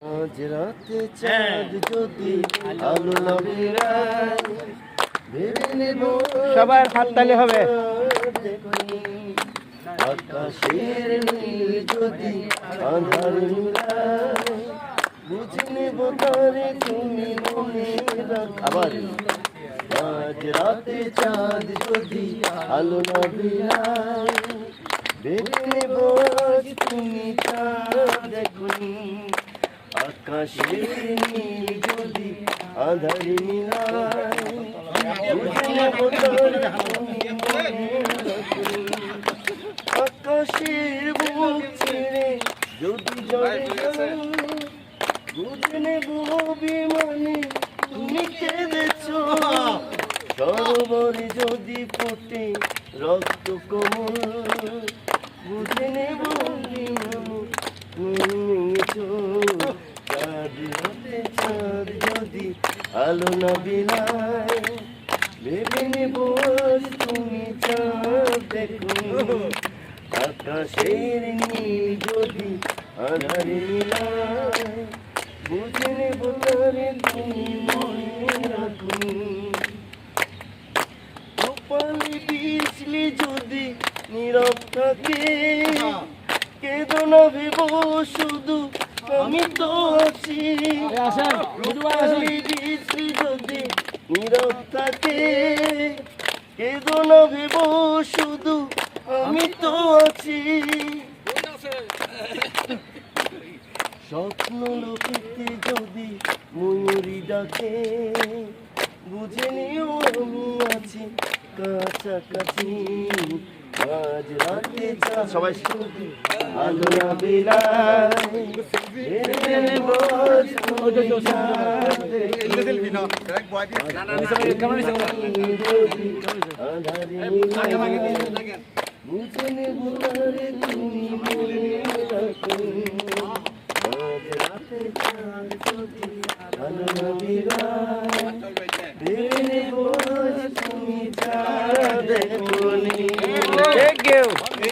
আজ রাতে চাঁদ যদি আলো না বেরায়, ভেবে নেব সবার হাততালি হবে। আকাশের নীল যদি আঁধার মিলায়, বুঝে নেব তারে তুমি মনে রাখো। আবার আজ রাতে চাঁদ যদি আলো না বেরায়, ভেবে নেব আজ তুমি চাঁদ দেখনি। আকাশের নীল যদি আঁধার মিলায়, বুঝে নেব তারে তুমি মনে রাখনি। আকাশের বুক ছেড়ে যদি জলে যাই, বুঝে নেব অভিমানে তুমি কেঁদেছ। সরোবরে যদি ফোটে রক্ত কমল, বুঝে নেব অভিমানে তুমি ভেঙেছ। চাঁদ রাতে চাঁদ যদি আলো না বিলায়, ভেবে নেব আজ তুমি চাঁদ দেখো। আকাশের নীল যদি আঁধারে মিলায়, বুঝে নেব তারে তুমি মনে রাখো। কপালে বিজলি যদি নীরব থাকে, কেঁদো না ভেবো শুধু আমি তো আছি। কপালে বিজলি যদি নীরব থাকে, কেঁদো না ভেবো শুধু আমি তো আছি। স্বপ্ন লোকেতে যদি ময়ূরী ডাকে, বুঝে নিও আমি আছি কাছাকাছি। আজ রাতে সবাই আলো না বিলায়, ভেবে নেব আজ তুমি চাঁদ দেখনি। আঁধারে মিলায়, বুঝে নেব তারে তুমি মনে